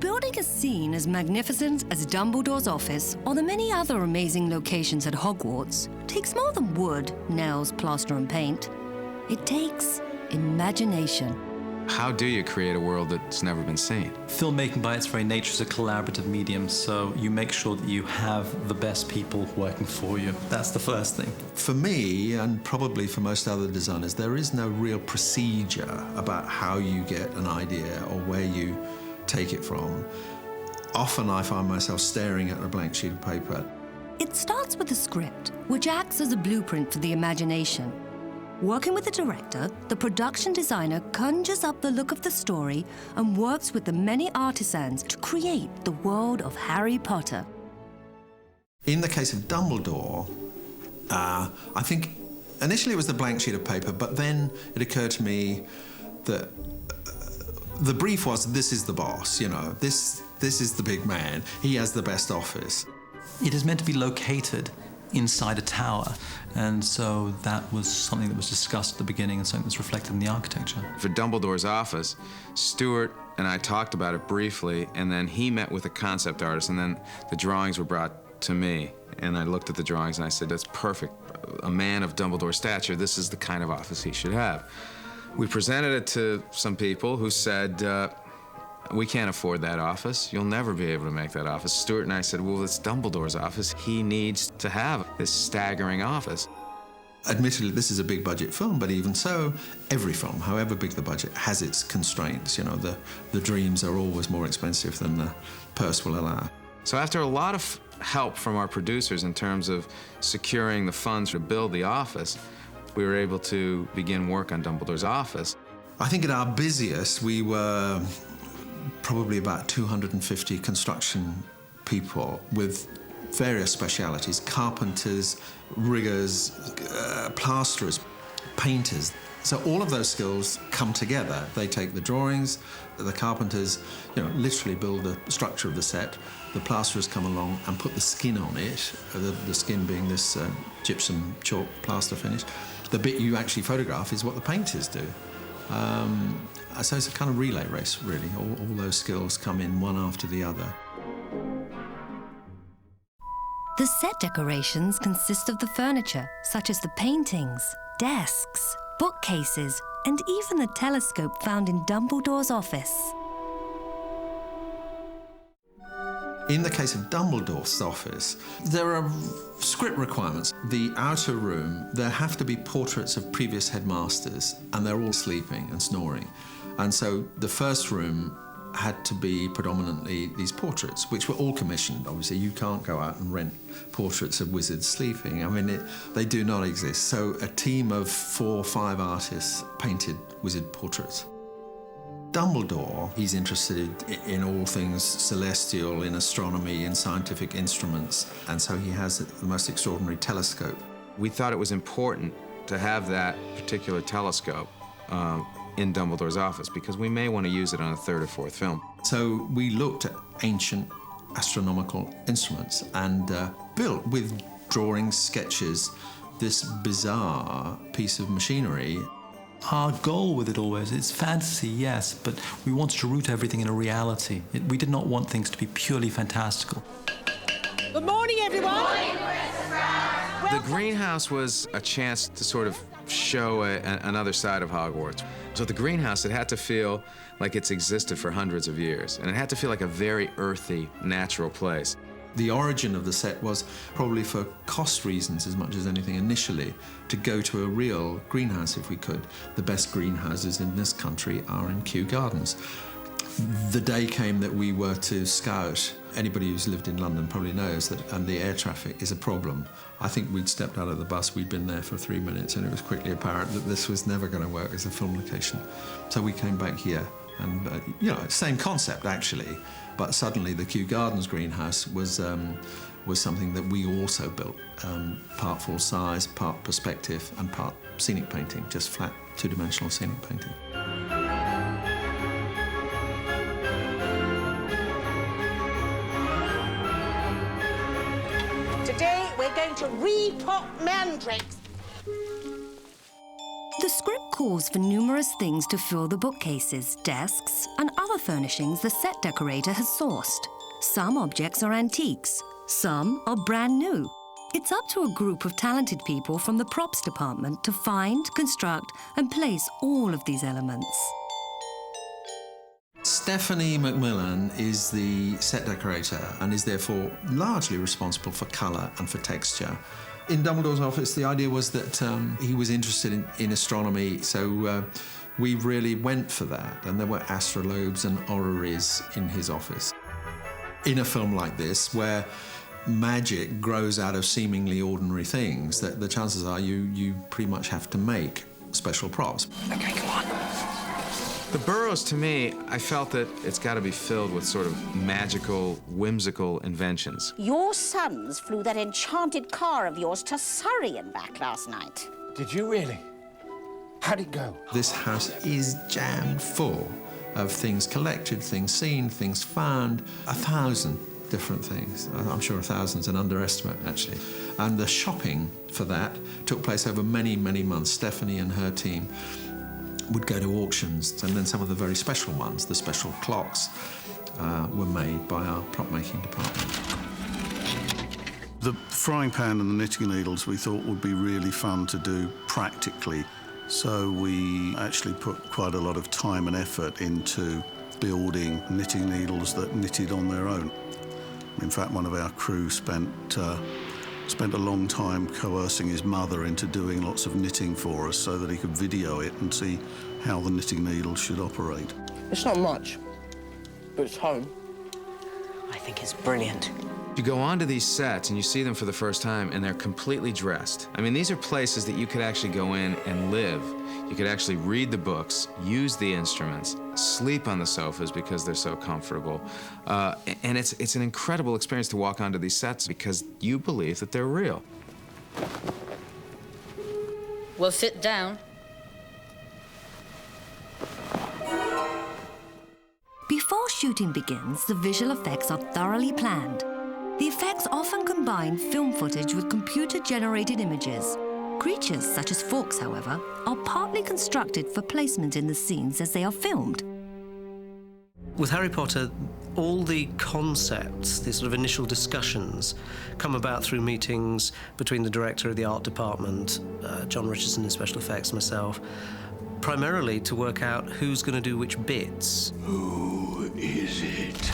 Building a scene as magnificent as Dumbledore's office or the many other amazing locations at Hogwarts takes more than wood, nails, plaster and paint. It takes imagination. How do you create a world that's never been seen? Filmmaking by its very nature is a collaborative medium, so you make sure that you have the best people working for you. That's the first thing. For me, and probably for most other designers, there is no real procedure about how you get an idea or where you take it from. Often I find myself staring at a blank sheet of paper. It starts with a script, which acts as a blueprint for the imagination. Working with the director, the production designer conjures up the look of the story and works with the many artisans to create the world of Harry Potter. In the case of Dumbledore, I think initially it was the blank sheet of paper, but then it occurred to me that the brief was, this is the boss, you know, this is the big man, he has the best office. It is meant to be located inside a tower, and so that was something that was discussed at the beginning and something that's reflected in the architecture. For Dumbledore's office, Stuart and I talked about it briefly, and then he met with a concept artist, and then the drawings were brought to me, and I looked at the drawings and I said, that's perfect. A man of Dumbledore's stature, this is the kind of office he should have. We presented it to some people who said, we can't afford that office. You'll never be able to make that office. Stuart and I said, well, it's Dumbledore's office. He needs to have this staggering office. Admittedly, this is a big budget film, but even so, every film, however big the budget, has its constraints. You know, the dreams are always more expensive than the purse will allow. So after a lot of help from our producers in terms of securing the funds to build the office, we were able to begin work on Dumbledore's office. I think at our busiest, we were probably about 250 construction people with various specialities: carpenters, riggers, plasterers, painters. So all of those skills come together. They take the drawings, the carpenters, you know, literally build the structure of the set. The plasterers come along and put the skin on it, the skin being this gypsum chalk plaster finish. The bit you actually photograph is what the painters do. So it's a kind of relay race, really. All those skills come in one after the other. The set decorations consist of the furniture, such as the paintings, desks, bookcases, and even the telescope found in Dumbledore's office. In the case of Dumbledore's office, there are script requirements. The outer room, there have to be portraits of previous headmasters, and they're all sleeping and snoring. And so the first room had to be predominantly these portraits, which were all commissioned. Obviously, you can't go out and rent portraits of wizards sleeping. I mean, they do not exist. So a team of 4 or 5 artists painted wizard portraits. Dumbledore, he's interested in all things celestial, in astronomy, in scientific instruments, and so he has the most extraordinary telescope. We thought it was important to have that particular telescope in Dumbledore's office because we may want to use it on a 3rd or 4th film. So we looked at ancient astronomical instruments and built, with drawings, sketches, this bizarre piece of machinery. Our goal with it always, it's fantasy, yes, but we wanted to root everything in a reality. We did not want things to be purely fantastical. Good morning, everyone. Good morning, the greenhouse was a chance to sort of show another side of Hogwarts. So the greenhouse, it had to feel like it's existed for hundreds of years, and it had to feel like a very earthy, natural place. The origin of the set was probably for cost reasons as much as anything initially, to go to a real greenhouse if we could. The best greenhouses in this country are in Kew Gardens. The day came that we were to scout. Anybody who's lived in London probably knows that the air traffic is a problem. I think we'd stepped out of the bus, we'd been there for 3 minutes, and it was quickly apparent that this was never going to work as a film location. So we came back here, and you know, same concept actually, but suddenly the Kew Gardens greenhouse was something that we also built, part full size, part perspective, and part scenic painting, just flat, 2-dimensional scenic painting. Today, we're going to repot mandrakes. The script calls for numerous things to fill the bookcases, desks, and other furnishings the set decorator has sourced. Some objects are antiques, some are brand new. It's up to a group of talented people from the props department to find, construct, and place all of these elements. Stephanie McMillan is the set decorator and is therefore largely responsible for colour and for texture. In Dumbledore's office, the idea was that he was interested in astronomy, so we really went for that, and there were astrolabes and orreries in his office. In a film like this, where magic grows out of seemingly ordinary things, that the chances are you pretty much have to make special props. Okay, come on. The burrows, to me, I felt that it's got to be filled with sort of magical, whimsical inventions. Your sons flew that enchanted car of yours to Surrey and back last night. Did you really? How'd it go? This house is jammed full of things collected, things seen, things found, 1,000 different things. I'm sure 1,000's an underestimate, actually. And the shopping for that took place over many, many months. Stephanie and her team would go to auctions, and then some of the very special ones, the special clocks, were made by our prop-making department. The frying pan and the knitting needles we thought would be really fun to do practically, so we actually put quite a lot of time and effort into building knitting needles that knitted on their own. In fact, one of our crew spent a long time coercing his mother into doing lots of knitting for us so that he could video it and see how the knitting needle should operate. It's not much, but it's home. I think it's brilliant. You go onto these sets and you see them for the first time and they're completely dressed. I mean, these are places that you could actually go in and live. You could actually read the books, use the instruments, sleep on the sofas because they're so comfortable. And it's an incredible experience to walk onto these sets because you believe that they're real. Well, sit down. Before shooting begins, the visual effects are thoroughly planned. The effects often combine film footage with computer-generated images. Creatures, such as forks, however, are partly constructed for placement in the scenes as they are filmed. With Harry Potter, all the concepts, the sort of initial discussions, come about through meetings between the director of the art department, John Richardson in special effects, myself, primarily to work out who's going to do which bits. Who is it?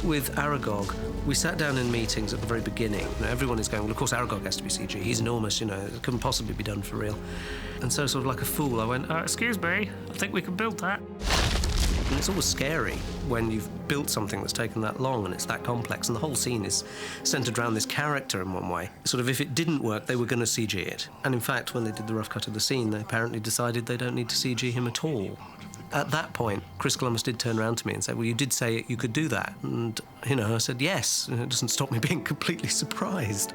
With Aragog, we sat down in meetings at the very beginning. You know, everyone is going, well, of course, Aragog has to be CG. He's enormous, you know, it couldn't possibly be done for real. And so, sort of like a fool, I went, excuse me, I think we can build that. And it's always scary when you've built something that's taken that long and it's that complex, and the whole scene is centred around this character in one way. Sort of, if it didn't work, they were going to CG it. And in fact, when they did the rough cut of the scene, they apparently decided they don't need to CG him at all. At that point, Chris Columbus did turn around to me and say, well, you did say you could do that. And, you know, I said, yes. And it doesn't stop me being completely surprised.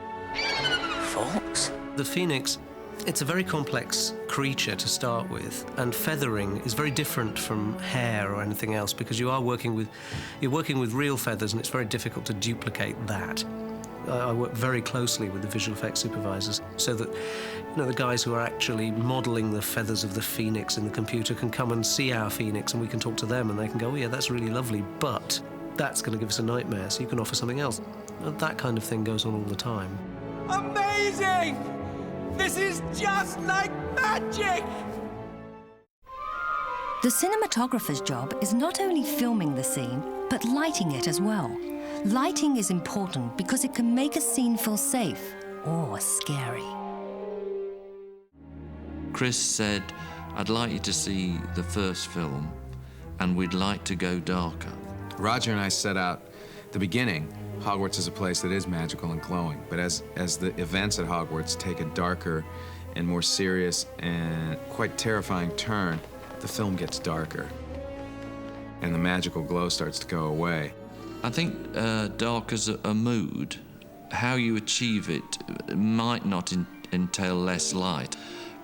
Forks? The Phoenix, it's a very complex creature to start with, and feathering is very different from hair or anything else because you're working with real feathers, and it's very difficult to duplicate that. I work very closely with the visual effects supervisors so that, you know, the guys who are actually modelling the feathers of the Phoenix in the computer can come and see our Phoenix, and we can talk to them and they can go, oh yeah, that's really lovely, but that's going to give us a nightmare, so you can offer something else. That kind of thing goes on all the time. Amazing! This is just like magic! The cinematographer's job is not only filming the scene, but lighting it as well. Lighting is important because it can make a scene feel safe or scary. Chris said, I'd like you to see the first film, and we'd like to go darker. Roger and I set out at the beginning. Hogwarts is a place that is magical and glowing, but as the events at Hogwarts take a darker and more serious and quite terrifying turn, the film gets darker, and the magical glow starts to go away. I think dark as a mood, how you achieve it might not entail less light,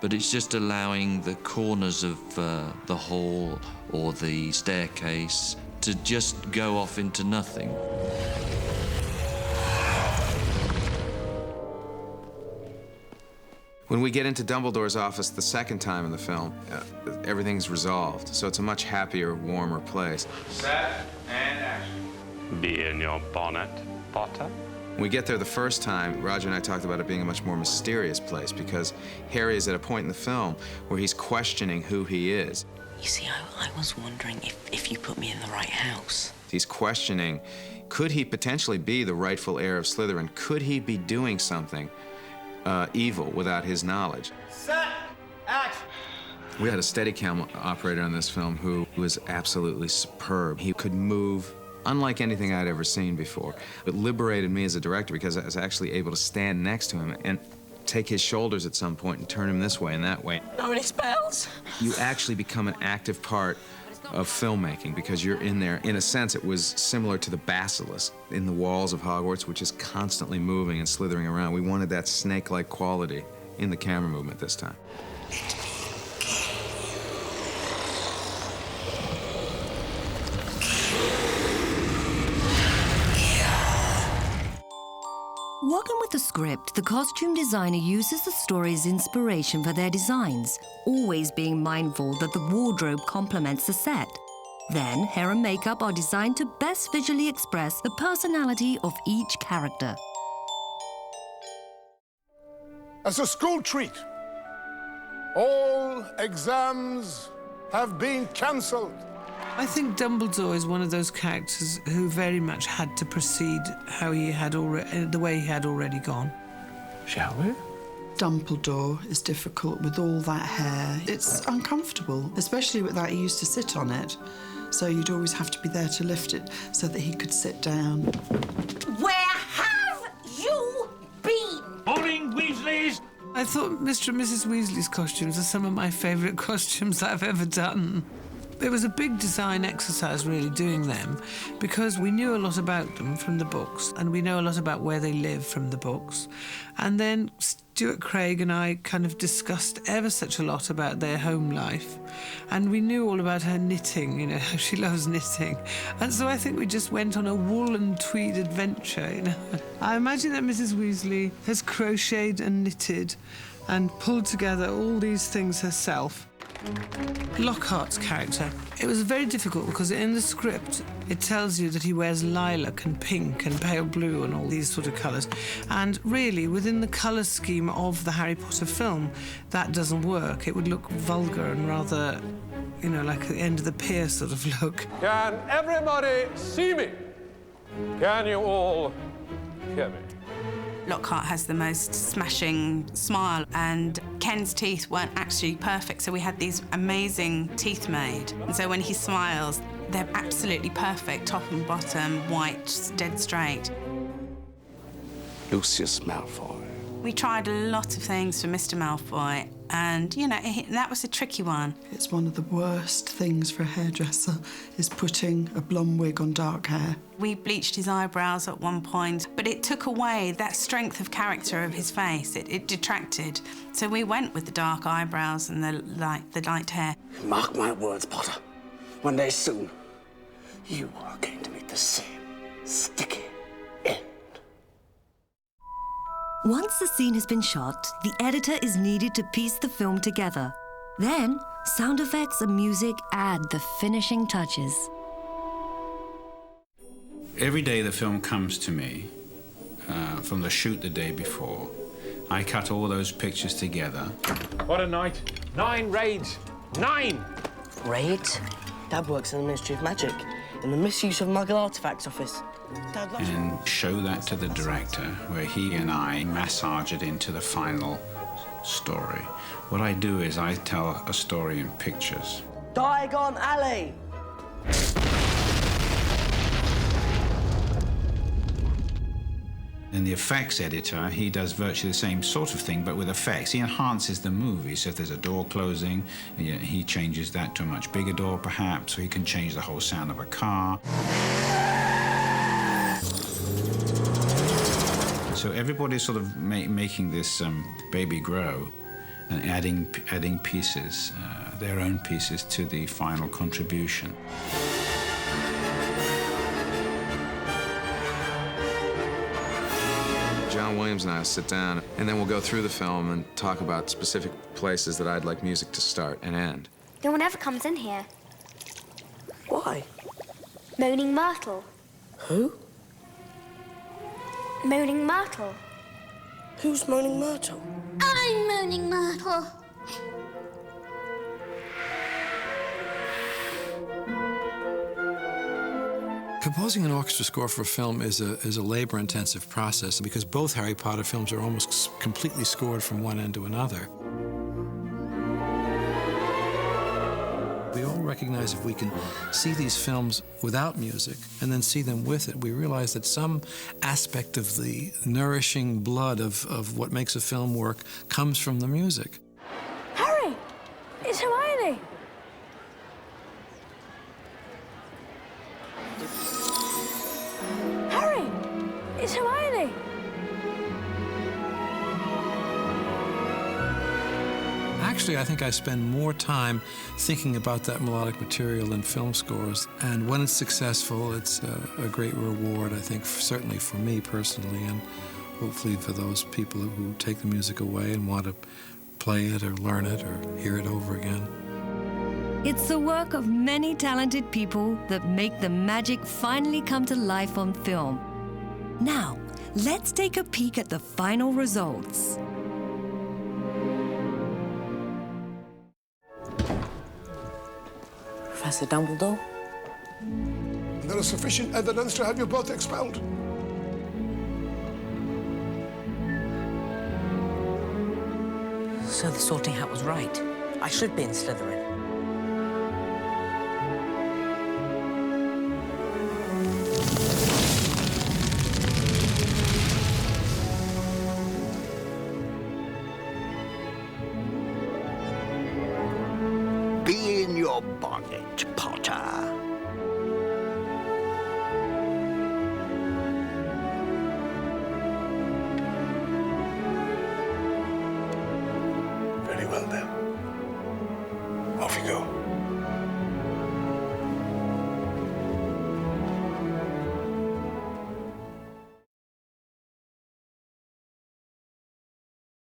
but it's just allowing the corners of the hall or the staircase to just go off into nothing. When we get into Dumbledore's office the second time in the film, everything's resolved, so it's a much happier, warmer place. Set and action. Be in your bonnet, Potter. When we get there the first time, Roger and I talked about it being a much more mysterious place because Harry is at a point in the film where he's questioning who he is. You see, I was wondering if you put me in the right house. He's questioning, could he potentially be the rightful heir of Slytherin? Could he be doing something evil without his knowledge? Set, action. We had a Steadicam operator on this film who was absolutely superb. He could move unlike anything I'd ever seen before. It liberated me as a director because I was actually able to stand next to him and take his shoulders at some point and turn him this way and that way. Know any spells? You actually become an active part of filmmaking because you're in there. In a sense, it was similar to the basilisk in the walls of Hogwarts, which is constantly moving and slithering around. We wanted that snake-like quality in the camera movement this time. Working with the script, the costume designer uses the story as inspiration for their designs, always being mindful that the wardrobe complements the set. Then, hair and makeup are designed to best visually express the personality of each character. As a school treat, all exams have been cancelled. I think Dumbledore is one of those characters who very much had to proceed how he had the way he had already gone. Shall we? Dumbledore is difficult with all that hair. It's uncomfortable, especially with that he used to sit on it. So you'd always have to be there to lift it so that he could sit down. Where have you been? Morning, Weasleys! I thought Mr. and Mrs. Weasley's costumes are some of my favourite costumes I've ever done. It was a big design exercise, really, doing them, because we knew a lot about them from the books, and we know a lot about where they live from the books. And then Stuart Craig and I kind of discussed ever such a lot about their home life. And we knew all about her knitting, you know, how she loves knitting. And so I think we just went on a wool and tweed adventure, you know. I imagine that Mrs. Weasley has crocheted and knitted and pulled together all these things herself. Lockhart's character, it was very difficult because in the script it tells you that he wears lilac and pink and pale blue and all these sort of colours, and really within the colour scheme of the Harry Potter film that doesn't work. It would look vulgar and rather, you know, like the end of the pier sort of look. Can everybody see me? Can you all hear me? Lockhart has the most smashing smile, and Ken's teeth weren't actually perfect, so we had these amazing teeth made. And so when he smiles, they're absolutely perfect, top and bottom, white, dead straight. Lucius Malfoy. We tried a lot of things for Mr. Malfoy, and, you know, that was a tricky one. It's one of the worst things for a hairdresser, is putting a blonde wig on dark hair. We bleached his eyebrows at one point, but it took away that strength of character of his face. It detracted. So we went with the dark eyebrows and the light hair. Mark my words, Potter. One day soon, you are going to meet the same sticky end. Once the scene has been shot, the editor is needed to piece the film together. Then, sound effects and music add the finishing touches. Every day the film comes to me, from the shoot the day before, I cut all those pictures together. What a night. 9 raids. 9! Raids? Dad works in the Ministry of Magic, in the Misuse of Muggle Artifacts office. And show that to the director, where he and I massage it into the final story. What I do is I tell a story in pictures. Diagon Alley! And the effects editor, he does virtually the same sort of thing, but with effects. He enhances the movie. So if there's a door closing, he changes that to a much bigger door, perhaps, or he can change the whole sound of a car. So everybody's sort of making this baby grow and adding pieces, their own pieces, to the final contribution. John Williams and I will sit down, and then we'll go through the film and talk about specific places that I'd like music to start and end. No one ever comes in here. Why? Moaning Myrtle. Who? Moaning Myrtle. Who's Moaning Myrtle? I'm Moaning Myrtle. Composing an orchestra score for a film is a labor-intensive process because both Harry Potter films are almost completely scored from one end to another. We all recognize if we can see these films without music and then see them with it, we realize that some aspect of the nourishing blood of what makes a film work comes from the music. Harry! It's Hermione! Harry! It's Hermione! Actually, I think I spend more time thinking about that melodic material than film scores. And when it's successful, it's a great reward, I think, certainly for me personally, and hopefully for those people who take the music away and want to play it or learn it or hear it over again. It's the work of many talented people that make the magic finally come to life on film. Now, let's take a peek at the final results. Professor Dumbledore? There is sufficient evidence to have you both expelled. So the Sorting Hat was right. I should be in Slytherin. Be in your bonnet, Potter. Very well, then. Off you go.